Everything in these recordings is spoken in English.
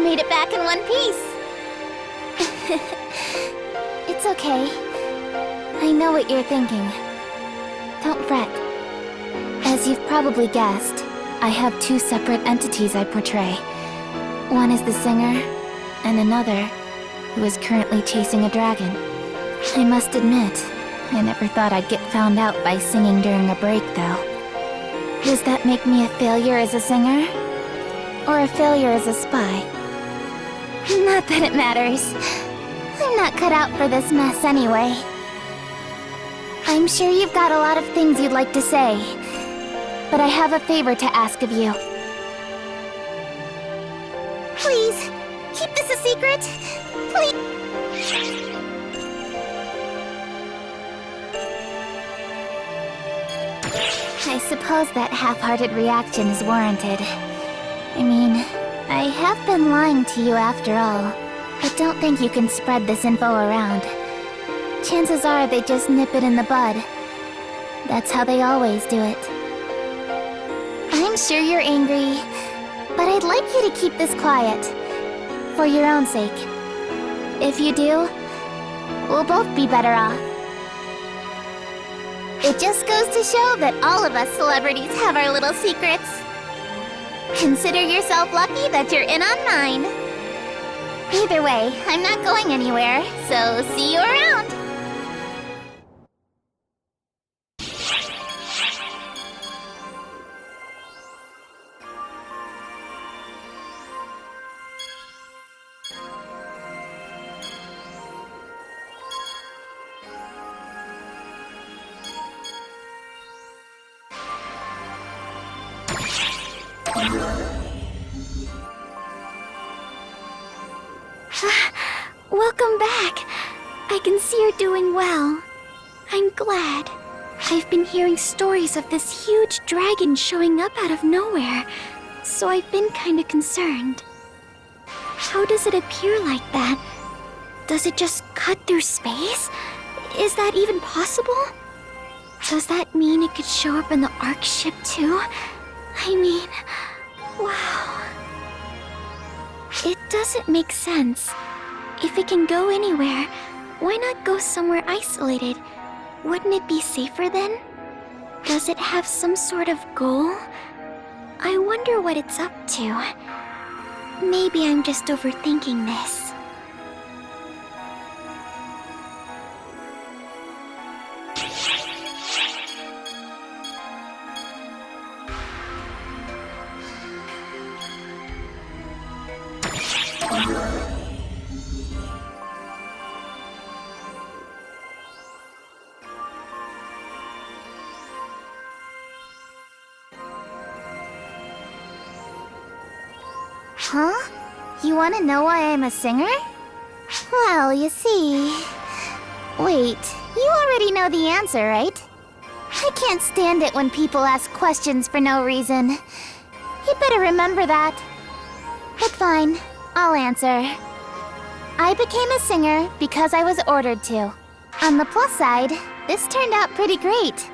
made it back in one piece. It's okay. I know what you're thinking. Don't fret. As you've probably guessed, I have two separate entities I portray. One is the singer, and another, who is currently chasing a dragon. I must admit, I never thought I'd get found out by singing during a break, though. Does that make me a failure as a singer? Or a failure as a spy? Not that it matters. I'm not cut out for this mess anyway. I'm sure you've got a lot of things you'd like to say, but I have a favor to ask of you. Please, keep this a secret. Please. I suppose that half-hearted reaction is warranted. I mean, I have been lying to you after all, but don't think you can spread this info around. Chances are they just nip it in the bud. That's how they always do it. I'm sure you're angry, but I'd like you to keep this quiet. For your own sake. If you do, we'll both be better off. It just goes to show that all of us celebrities have our little secrets. Consider yourself lucky that you're in on mine. Either way, I'm not going anywhere, so see you around. Welcome back. I can see you're doing well. I'm glad. I've been hearing stories of this huge dragon showing up out of nowhere, so I've been kinda concerned. How does it appear like that? Does it just cut through space? Is that even possible? Does that mean it could show up in the Ark ship too? I mean, wow. It doesn't make sense. If it can go anywhere, why not go somewhere isolated? Wouldn't it be safer then? Does it have some sort of goal? I wonder what it's up to. Maybe I'm just overthinking this. Huh? You want to know why I'm a singer? Well, you see... Wait, you already know the answer, right? I can't stand it when people ask questions for no reason. You'd better remember that. But fine, I'll answer. I became a singer because I was ordered to. On the plus side, this turned out pretty great.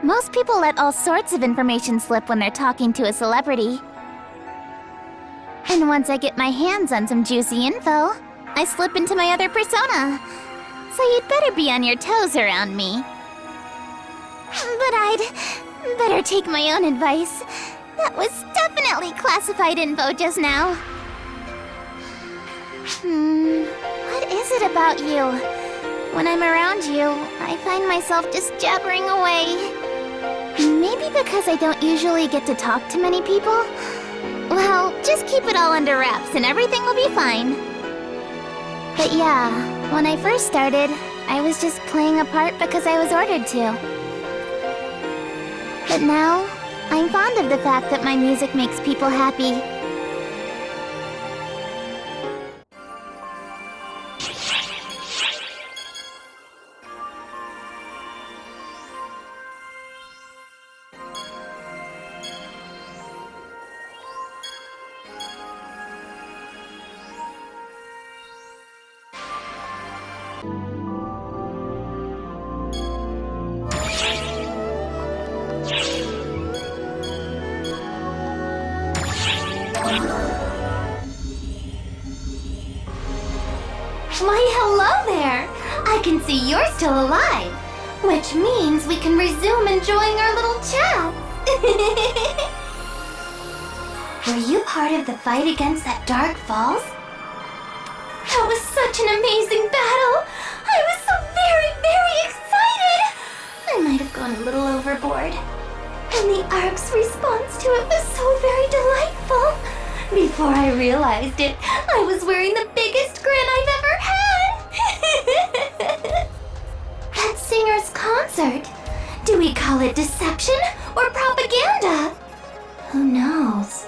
Most people let all sorts of information slip when they're talking to a celebrity. And once I get my hands on some juicy info, I slip into my other persona. So you'd better be on your toes around me. But I'd better take my own advice. That was definitely classified info just now. What is it about you? When I'm around you, I find myself just jabbering away. Maybe because I don't usually get to talk to many people? Well, just keep it all under wraps and everything will be fine. But yeah, when I first started, I was just playing a part because I was ordered to. But now, I'm fond of the fact that my music makes people happy. Hello there! I can see you're still alive, which means we can resume enjoying our little chat. Were you part of the fight against that Dark Falls? That was such an amazing battle! I was so very, very excited! I might have gone a little overboard. And the Ark's response to it was so very delightful. Before I realized it, I was wearing the biggest grin I've ever had! That singer's concert. Do we call it deception or propaganda? Who knows?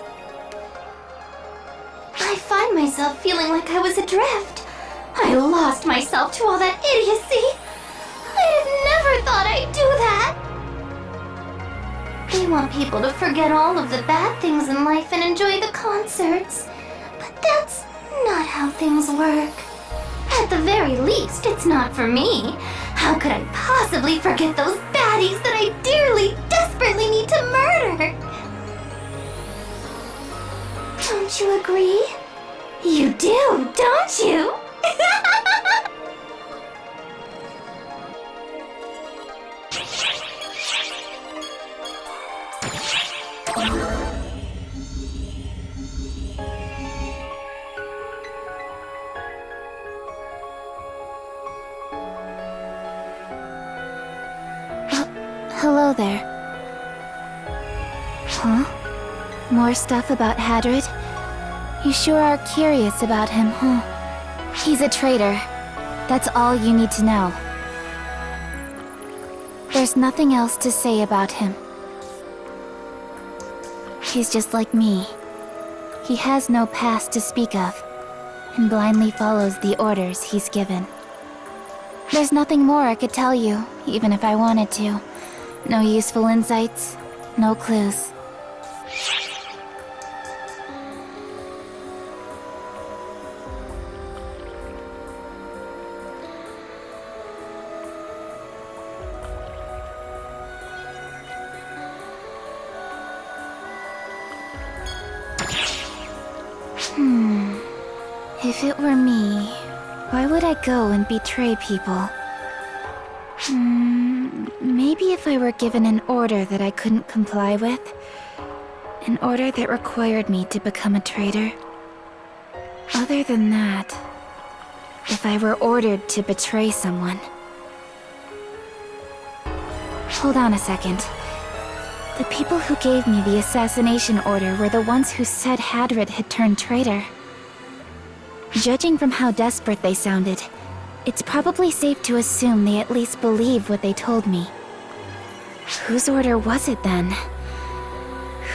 I find myself feeling like I was adrift. I lost myself to all that idiocy. I'd have never thought I'd do that. They want people to forget all of the bad things in life and enjoy the concerts. But that's not how things work. At the very least, it's not for me. How could I possibly forget those baddies that I dearly, desperately need to murder? Don't you agree? You do, don't you? Hello there. Huh? More stuff about Hadrid? You sure are curious about him, huh? He's a traitor. That's all you need to know. There's nothing else to say about him. He's just like me. He has no past to speak of, and blindly follows the orders he's given. There's nothing more I could tell you, even if I wanted to. No useful insights, no clues. If it were me, why would I go and betray people? Maybe if I were given an order that I couldn't comply with. An order that required me to become a traitor. Other than that, if I were ordered to betray someone. Hold on a second. The people who gave me the assassination order were the ones who said Hadrid had turned traitor. Judging from how desperate they sounded, it's probably safe to assume they at least believe what they told me. Whose order was it then?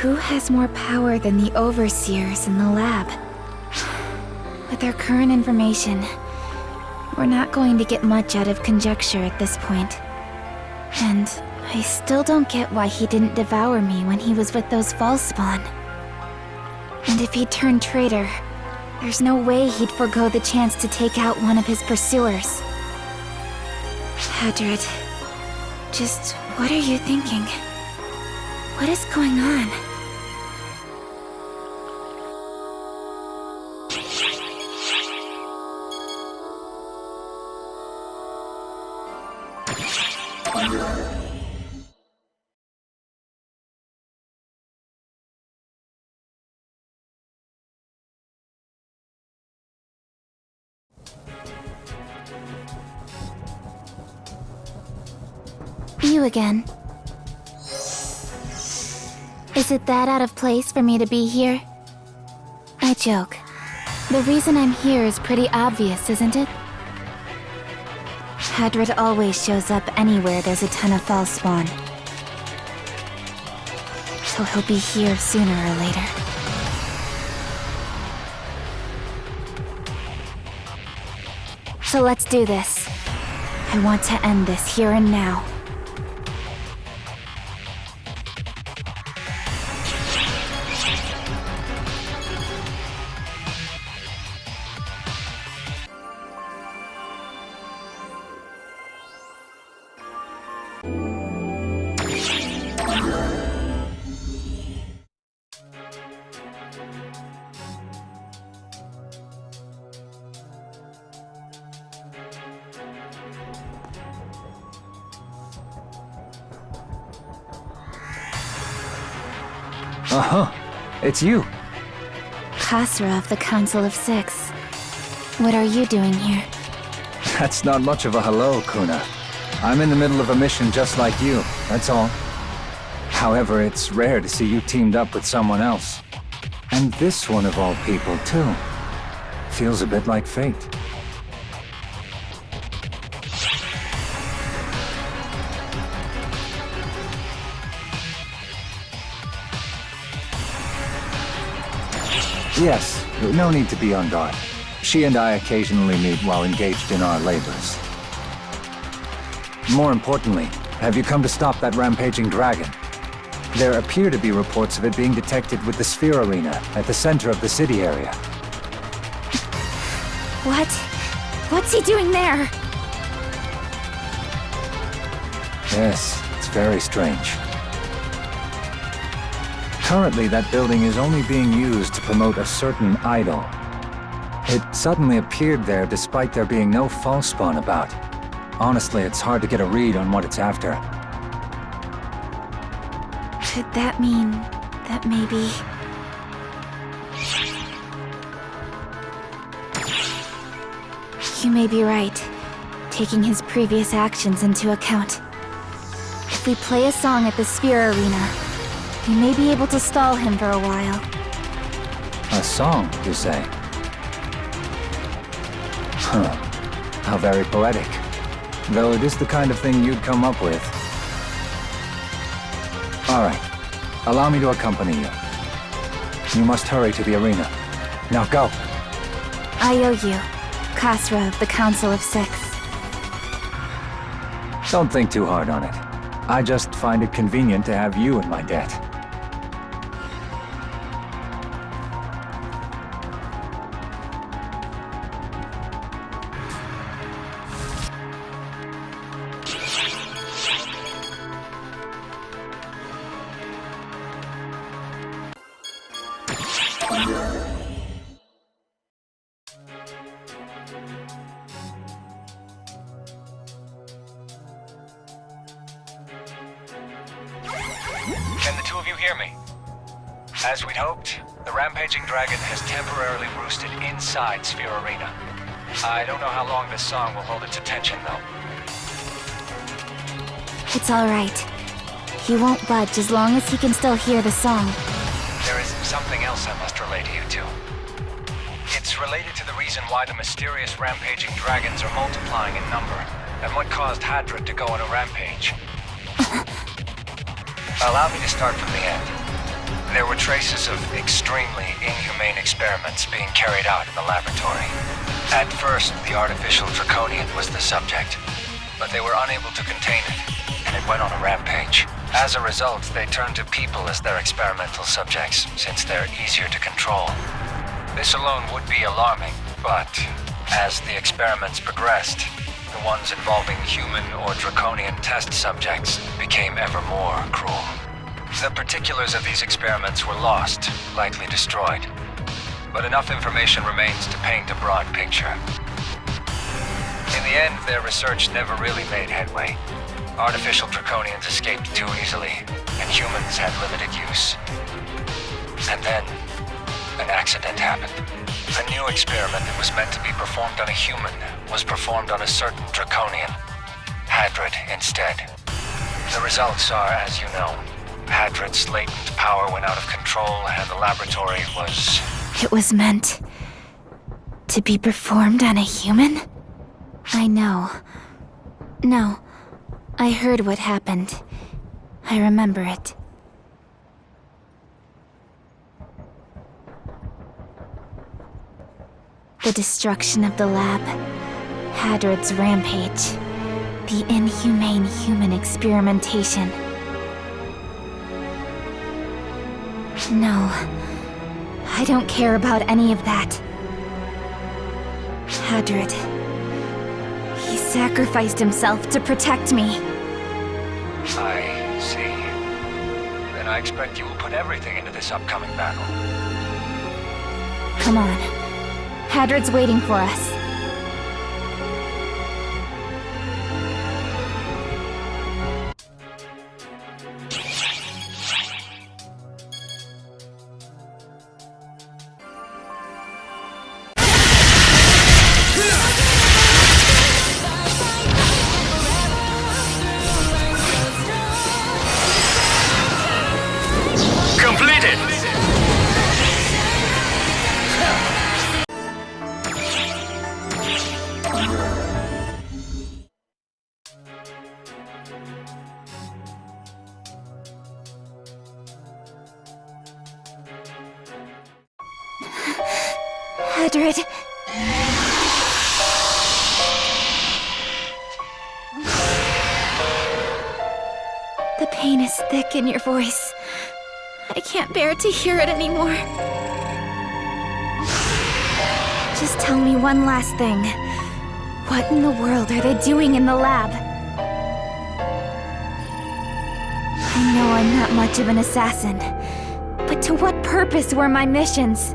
Who has more power than the overseers in the lab? With our current information, we're not going to get much out of conjecture at this point. And I still don't get why he didn't devour me when he was with those false spawn. And if he turned traitor, there's no way he'd forgo the chance to take out one of his pursuers. Hadrid, just what are you thinking? What is going on? You again. Is it that out of place for me to be here? I joke. The reason I'm here is pretty obvious, isn't it? Hadrid always shows up anywhere there's a ton of false spawn. So he'll be here sooner or later. So let's do this. I want to end this here and now. Uh-huh. It's you. Khasra of the Council of Six. What are you doing here? That's not much of a hello, Kuna. I'm in the middle of a mission just like you, that's all. However, it's rare to see you teamed up with someone else. And this one of all people, too. Feels a bit like fate. Yes, no need to be on guard. She and I occasionally meet while engaged in our labors. More importantly, have you come to stop that rampaging dragon? There appear to be reports of it being detected with the Sphere Arena at the center of the city area. What? What's he doing there? Yes, it's very strange. Currently, that building is only being used to promote a certain idol. It suddenly appeared there despite there being no false spawn about. Honestly, it's hard to get a read on what it's after. Could that mean that maybe... You may be right, taking his previous actions into account. If we play a song at the Sphere Arena, we may be able to stall him for a while. A song, you say? Huh. How very poetic. Though it is the kind of thing you'd come up with. Alright. Allow me to accompany you. You must hurry to the arena. Now go! I owe you, Khasra of the Council of Six. Don't think too hard on it. I just find it convenient to have you in my debt. Can the two of you hear me? As we'd hoped, the rampaging dragon has temporarily roosted inside Sphere Arena. I don't know how long this song will hold its attention, though. It's alright. He won't budge as long as he can still hear the song. There is something else I must relay to you two. It's related to the reason why the mysterious rampaging dragons are multiplying in number, and what caused Hadrid to go on a rampage. Allow me to start from the end. There were traces of extremely inhumane experiments being carried out in the laboratory. At first, the artificial draconian was the subject, but they were unable to contain it, and it went on a rampage. As a result, they turned to people as their experimental subjects, since they're easier to control. This alone would be alarming, but as the experiments progressed, the ones involving human or draconian test subjects became ever more cruel. The particulars of these experiments were lost, likely destroyed. But enough information remains to paint a broad picture. In the end, their research never really made headway. Artificial draconians escaped too easily, and humans had limited use. And then, an accident happened. A new experiment that was meant to be performed on a human was performed on a certain draconian. Hadrid instead. The results are, as you know, Hadrid's latent power went out of control and the laboratory was... It was meant to be performed on a human? I know. No, I heard what happened. I remember it. The destruction of the lab, Hadrid's rampage, the inhumane human experimentation. No, I don't care about any of that. Hadrid, he sacrificed himself to protect me. I see. Then I expect you will put everything into this upcoming battle. Come on. Hadrid's waiting for us. Hadrid. The pain is thick in your voice. I can't bear to hear it anymore. Just tell me one last thing. What in the world are they doing in the lab? I know I'm not much of an assassin, but to what purpose were my missions?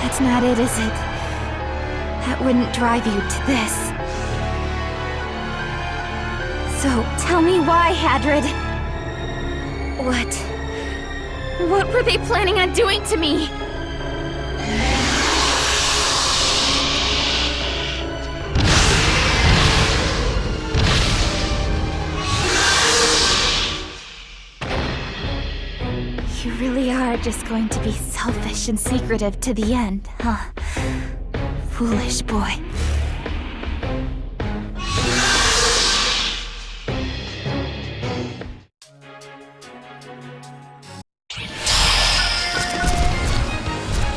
That's not it, is it? That wouldn't drive you to this. So, tell me why, Hadrid? What were they planning on doing to me? You really are just going to be selfish and secretive to the end, huh? Foolish boy.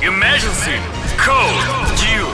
Emergency! Code due!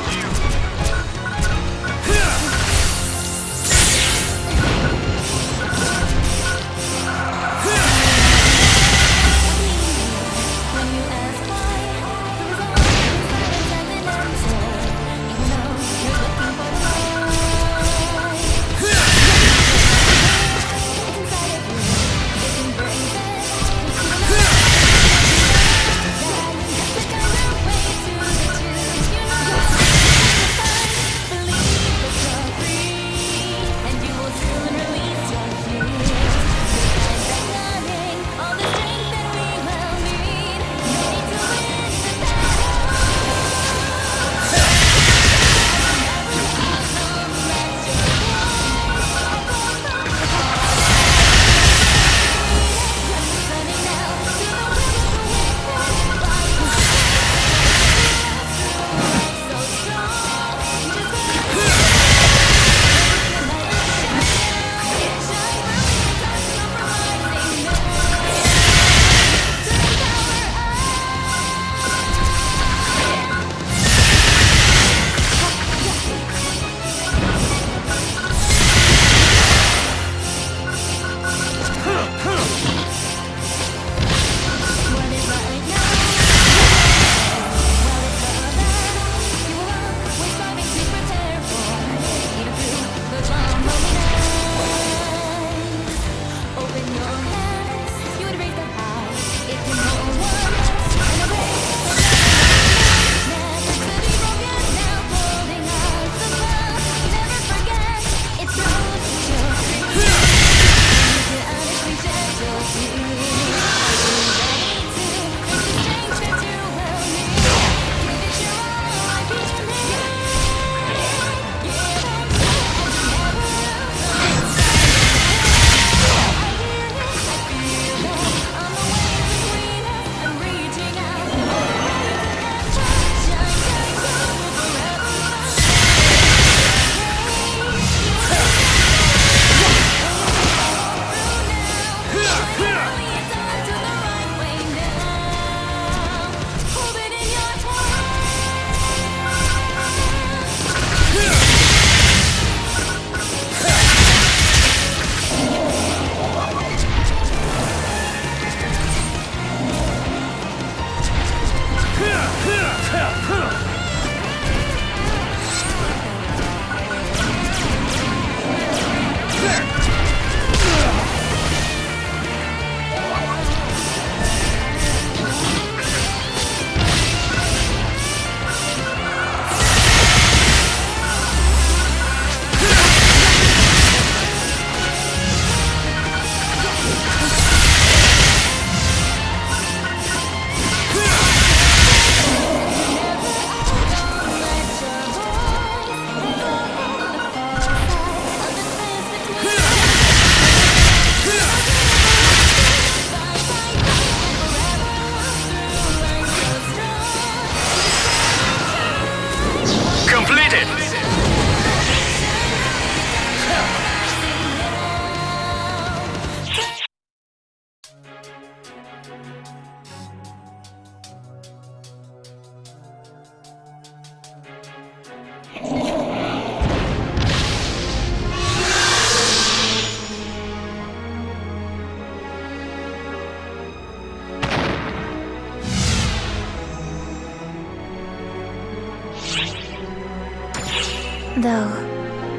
Though,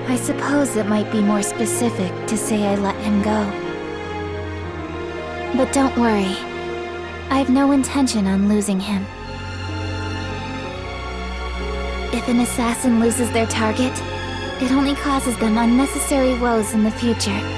I suppose it might be more specific to say I let him go. But don't worry. I've no intention on losing him. If an assassin loses their target, it only causes them unnecessary woes in the future.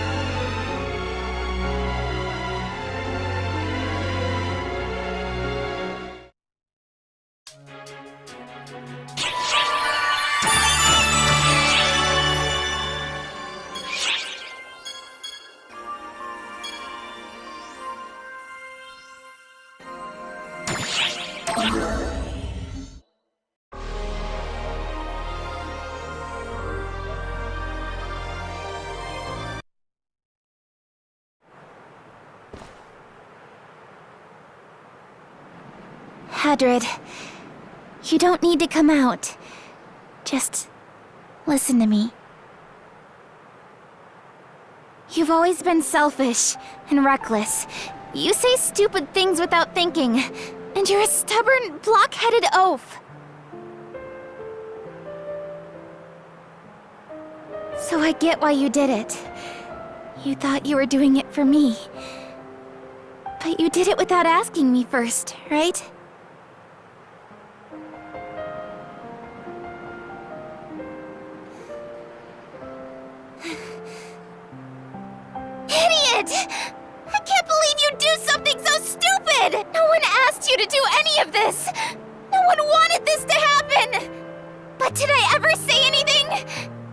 Hadrid, you don't need to come out. Just listen to me. You've always been selfish and reckless. You say stupid things without thinking, and you're a stubborn, block-headed oaf. So I get why you did it. You thought you were doing it for me. But you did it without asking me first, right? Idiot! I can't believe you'd do something so stupid! No one asked you to do any of this! No one wanted this to happen! But did I ever say anything?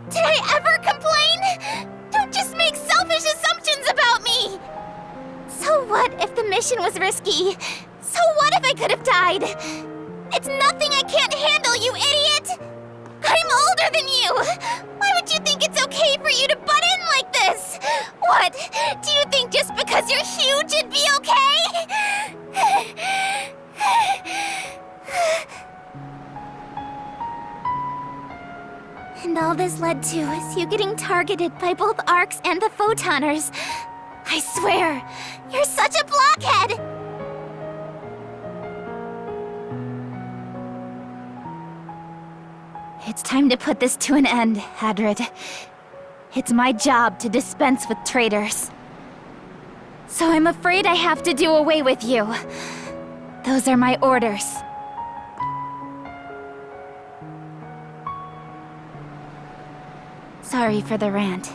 Did I ever complain? Don't just make selfish assumptions about me! So what if the mission was risky? So what if I could have died? It's nothing I can't handle, you idiot! I'm older than you! Why would you think it's okay for you to butt in like this? What? Do you think just because you're huge it'd be okay? And all this led to is you getting targeted by both Arcs and the Photoners. I swear, you're such a blockhead! It's time to put this to an end, Hadrid. It's my job to dispense with traitors. So I'm afraid I have to do away with you. Those are my orders. Sorry for the rant.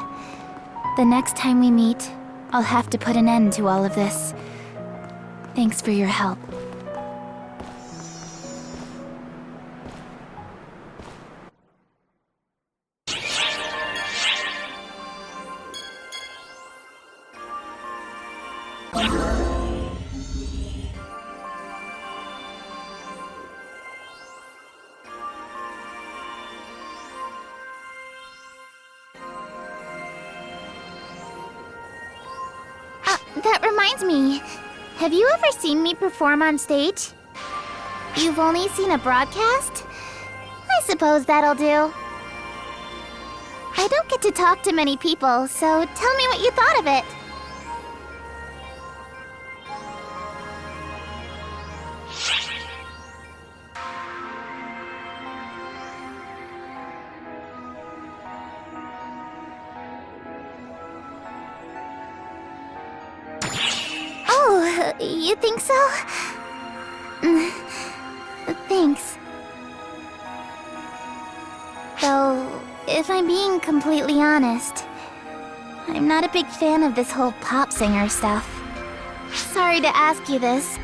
The next time we meet, I'll have to put an end to all of this. Thanks for your help. That reminds me. Have you ever seen me perform on stage? You've only seen a broadcast? I suppose that'll do. I don't get to talk to many people, so tell me what you thought of it. Oh, you think so? Thanks. Though, if I'm being completely honest, I'm not a big fan of this whole pop singer stuff. Sorry to ask you this.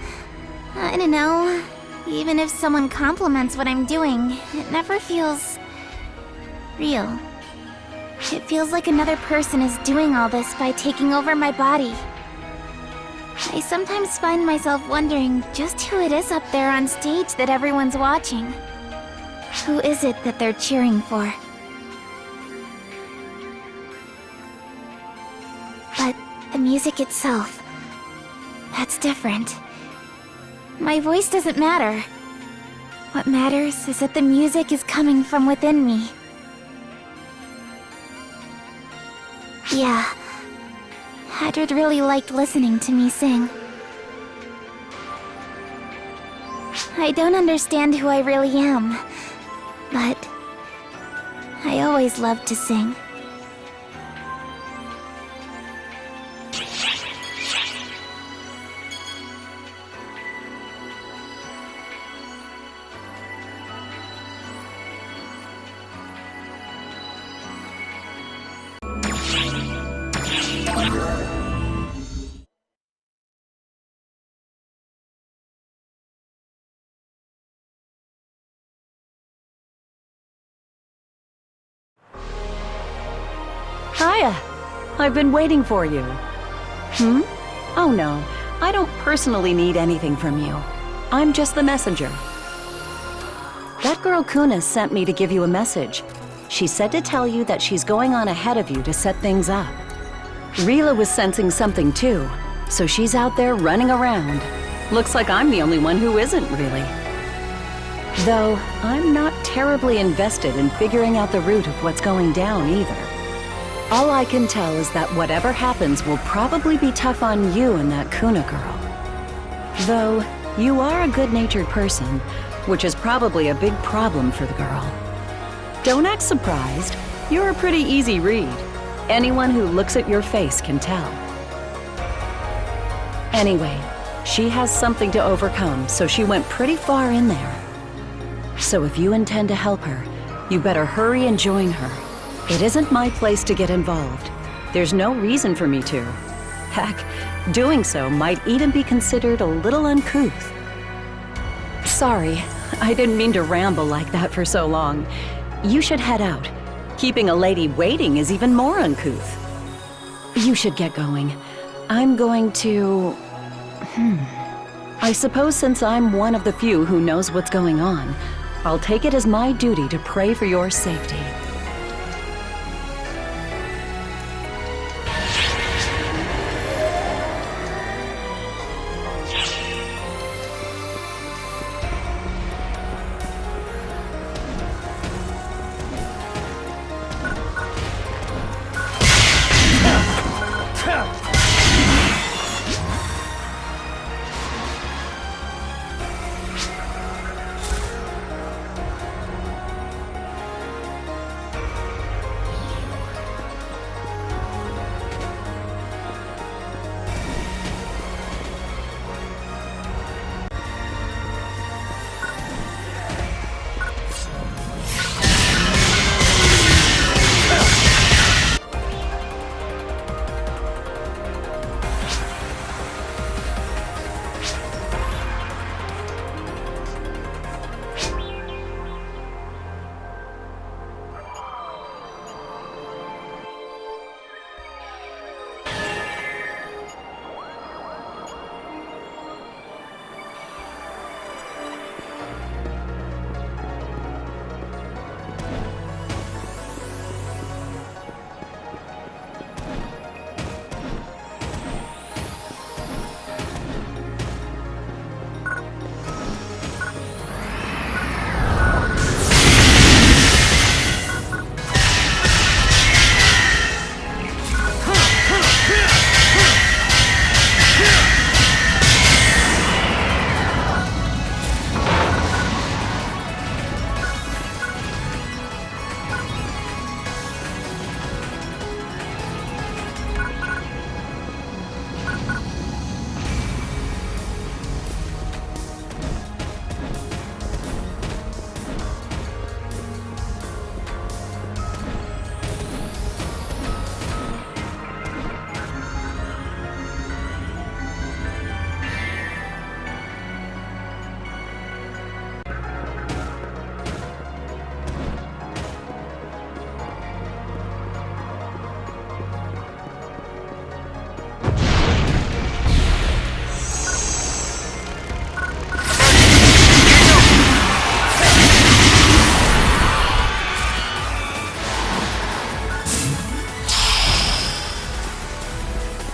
I don't know. Even if someone compliments what I'm doing, it never feels real. It feels like another person is doing all this by taking over my body. I sometimes find myself wondering just who it is up there on stage that everyone's watching. Who is it that they're cheering for? But the music itself, that's different. My voice doesn't matter. What matters is that the music is coming from within me. Yeah. Hadrid really liked listening to me sing. I don't understand who I really am, but I always loved to sing. Hiya! I've been waiting for you. Oh no, I don't personally need anything from you. I'm just the messenger. That girl Kuna sent me to give you a message. She said to tell you that she's going on ahead of you to set things up. Rila was sensing something too, so she's out there running around. Looks like I'm the only one who isn't, really. Though, I'm not terribly invested in figuring out the root of what's going down either. All I can tell is that whatever happens will probably be tough on you and that Kuna girl. Though, you are a good-natured person, which is probably a big problem for the girl. Don't act surprised. You're a pretty easy read. Anyone who looks at your face can tell. Anyway, she has something to overcome, so she went pretty far in there. So if you intend to help her, you better hurry and join her. It isn't my place to get involved. There's no reason for me to. Heck, doing so might even be considered a little uncouth. Sorry, I didn't mean to ramble like that for so long. You should head out. Keeping a lady waiting is even more uncouth. You should get going. I'm going to... I suppose since I'm one of the few who knows what's going on, I'll take it as my duty to pray for your safety.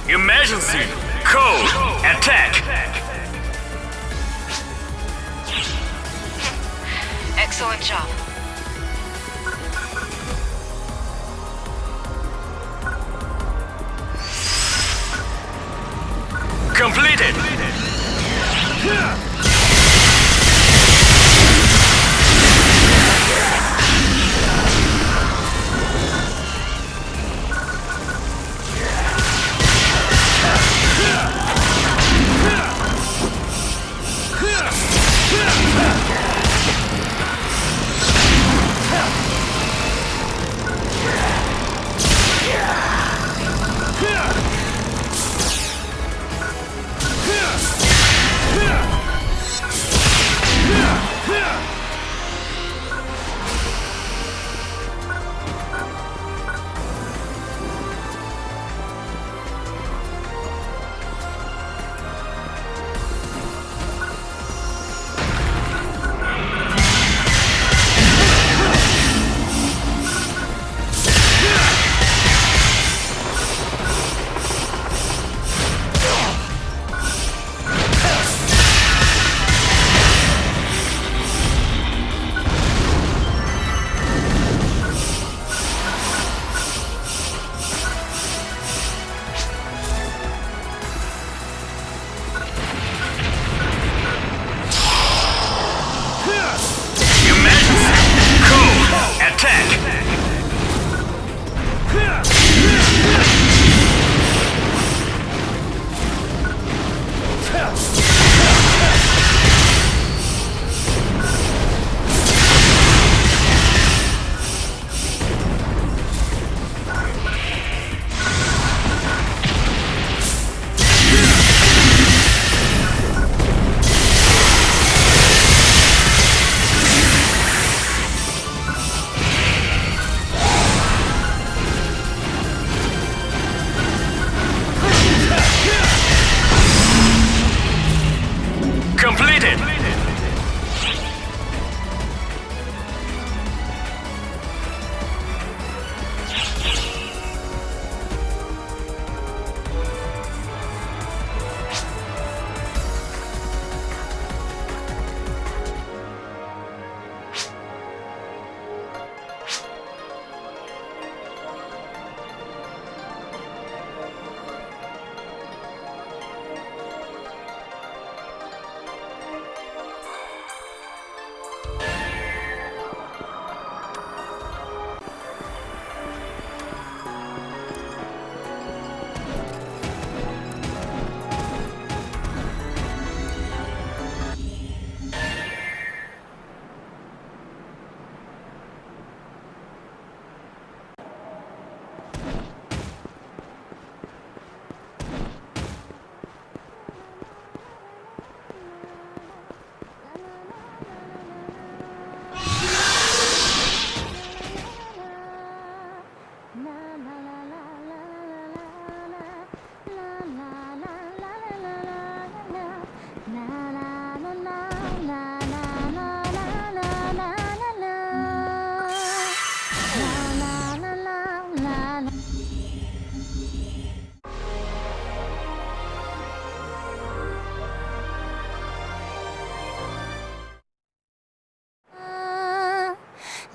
Emergency! Code! Attack! Excellent job. Completed!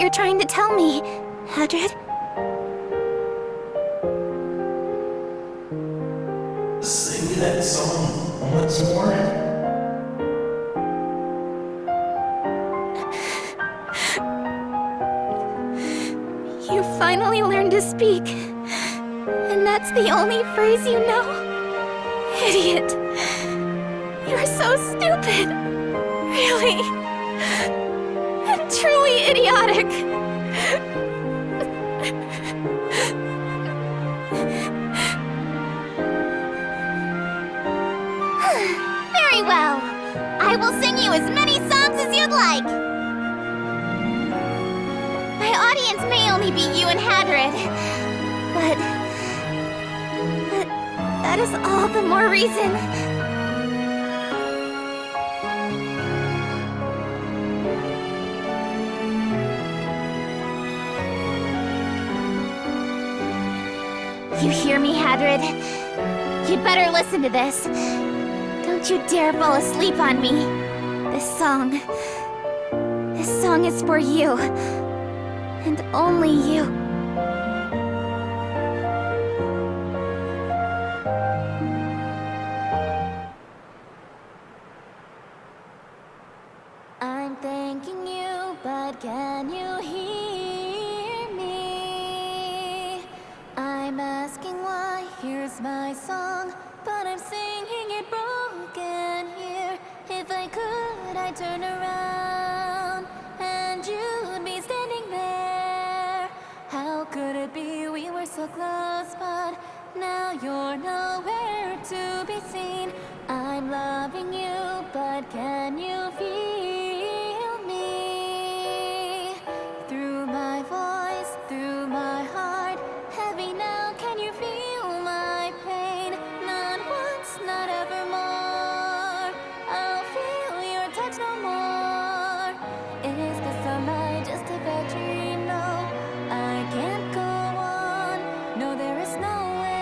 what you're trying to tell me, Hadrid. Sing that song once more. You finally learned to speak. And that's the only phrase you know? Idiot. You're so stupid. Really. And truly idiotic. Very well. I will sing you as many songs as you'd like. My audience may only be you and Hadrid, but that is all the more reason. You hear me, Hadrid? You'd better listen to this. Don't you dare fall asleep on me. This song is for you. And only you. I'm thanking you, but can you hear me? I'm asking why, here's my song, but I'm singing it broken here. If I could, I'd turn around, and you'd be standing there. How could it be we were so close, but now you're nowhere to be seen? I'm loving you, but can you feel me? Through my voice, through my heart, heavy now, can you feel my pain? Not once, not evermore, I'll feel your touch no more. Is this a lie, just a bad dream? No, I can't go on, no, there is no way.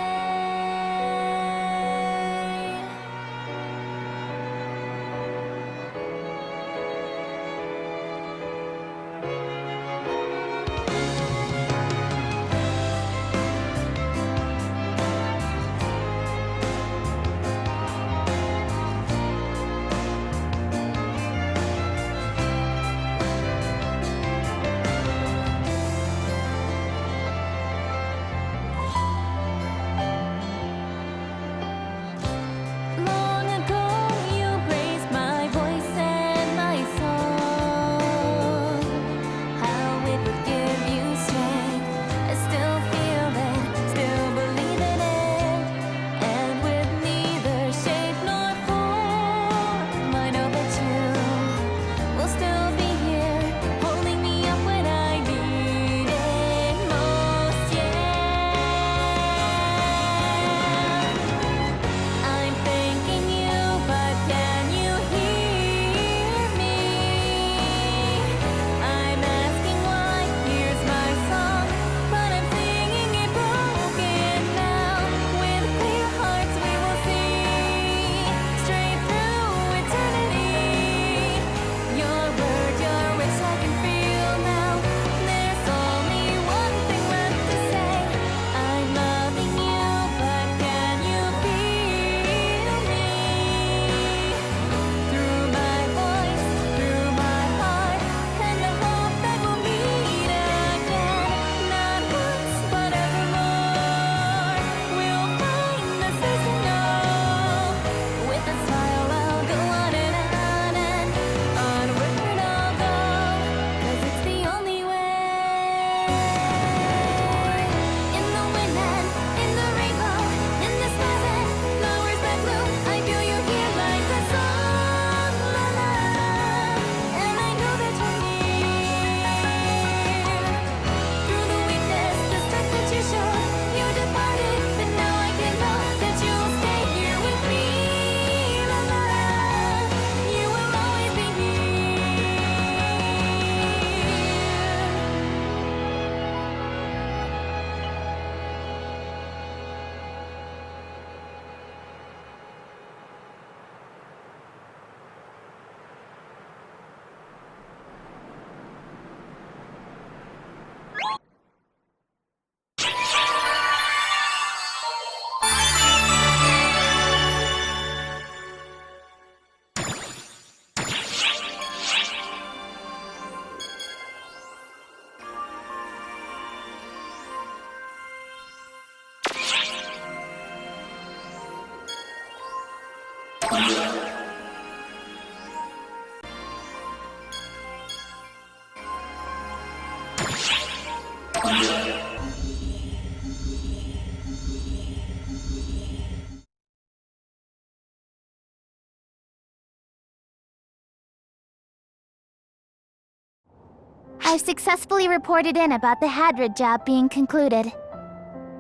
I've successfully reported in about the Hadrid job being concluded.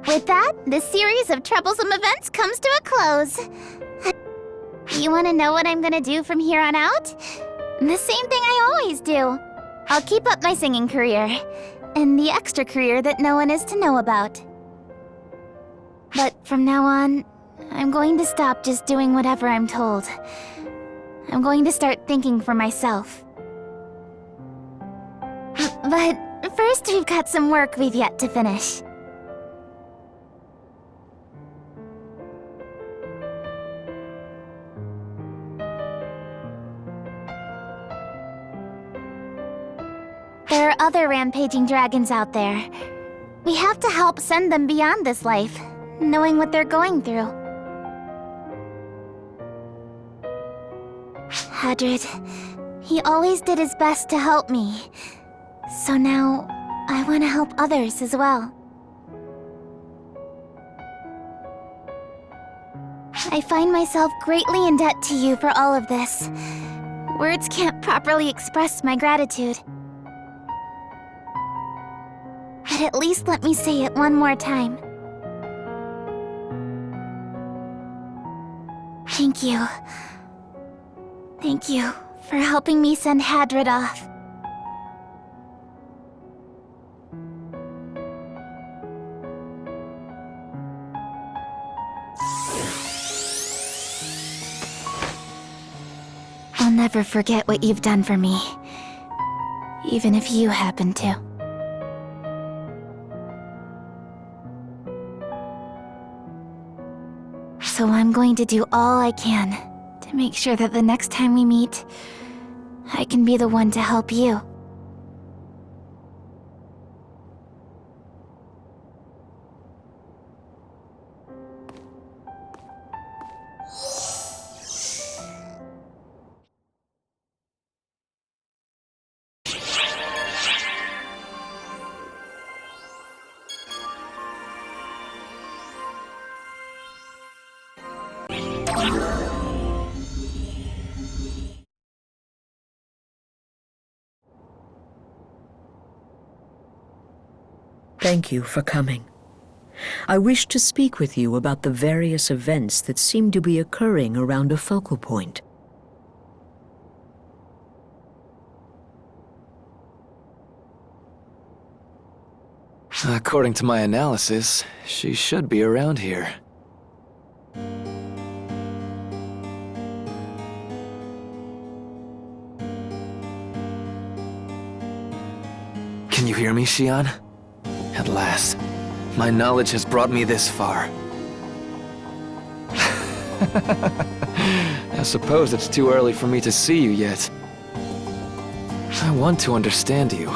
With that, the series of troublesome events comes to a close. You want to know what I'm gonna do from here on out? The same thing I always do. I'll keep up my singing career, and the extra career that no one is to know about. But from now on, I'm going to stop just doing whatever I'm told. I'm going to start thinking for myself. But first, we've got some work we've yet to finish. There are other rampaging dragons out there. We have to help send them beyond this life, knowing what they're going through. Hadrid, he always did his best to help me. So now, I want to help others as well. I find myself greatly in debt to you for all of this. Words can't properly express my gratitude. But at least let me say it one more time. Thank you. Thank you for helping me send Hadrid off. I'll never forget what you've done for me, even if you happen to. So I'm going to do all I can to make sure that the next time we meet, I can be the one to help you. Thank you for coming. I wish to speak with you about the various events that seem to be occurring around a focal point. According to my analysis, she should be around here. Can you hear me, Xian? At last, my knowledge has brought me this far. I suppose it's too early for me to see you yet. I want to understand you,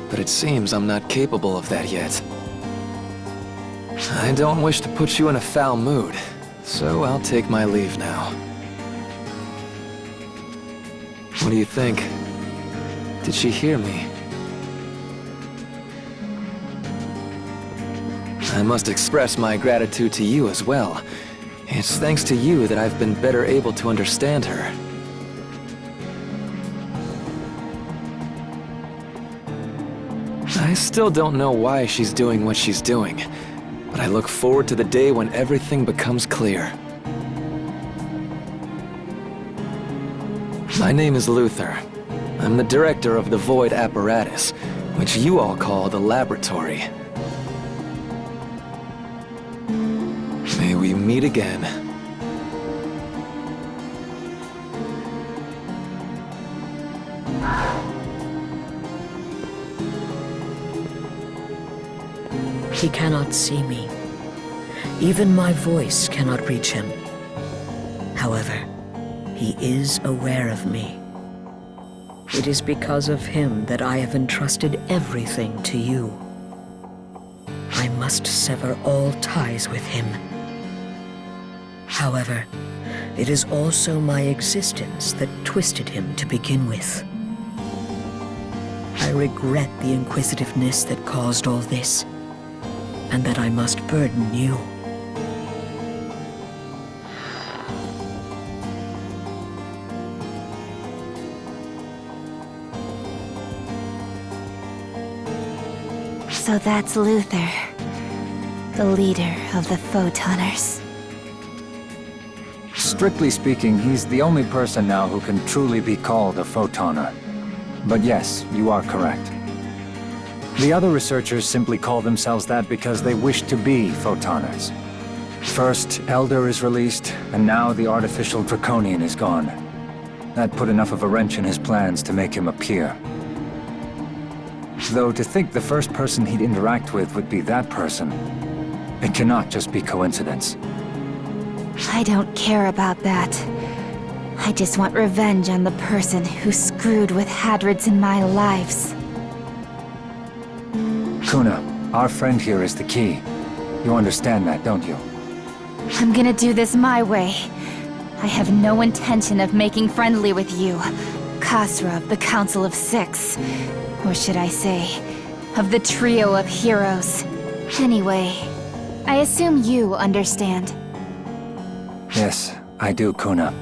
but it seems I'm not capable of that yet. I don't wish to put you in a foul mood, so I'll take my leave now. What do you think? Did she hear me? I must express my gratitude to you as well. It's thanks to you that I've been better able to understand her. I still don't know why she's doing what she's doing, but I look forward to the day when everything becomes clear. My name is Luther. I'm the director of the Void apparatus, which you all call the laboratory. May we meet again. He cannot see me. Even my voice cannot reach him. However, he is aware of me. It is because of him that I have entrusted everything to you. I must sever all ties with him. However, It is also my existence that twisted him to begin with. I regret the inquisitiveness that caused all this, and that I must burden you. So that's Luther, the leader of the Photoners. Strictly speaking, he's the only person now who can truly be called a Photoner. But yes, you are correct. The other researchers simply call themselves that because they wish to be Photoners. First, Elder is released, and now the artificial Draconian is gone. That put enough of a wrench in his plans to make him appear. Though to think the first person he'd interact with would be that person, it cannot just be coincidence. I don't care about that. I just want revenge on the person who screwed with Hadrids in my lives. Kuna, our friend here is the key. You understand that, don't you? I'm gonna do this my way. I have no intention of making friendly with you, Khasra of the Council of Six. Or should I say, of the trio of heroes. Anyway, I assume you understand. Yes, I do, Kuna.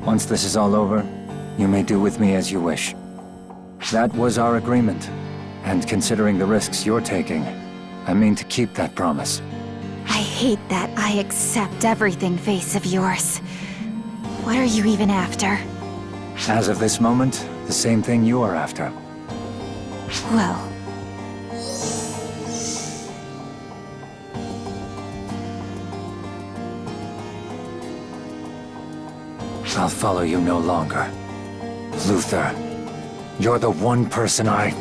Once this is all over, you may do with me as you wish. That was our agreement, and considering the risks you're taking, I mean to keep that promise. I hate that I accept everything, face of yours. What are you even after? As of this moment, the same thing you are after. Well... I'll follow you no longer. Luther, you're the one person I...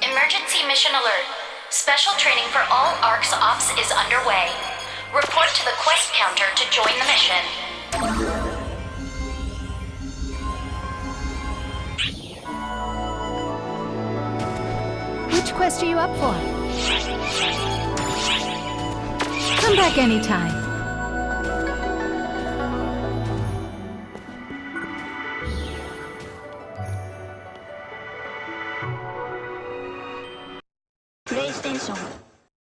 Emergency mission alert. Special training for all ARC's ops is underway. Report to the quest counter to join the mission. Which quest are you up for? Come back anytime. PlayStation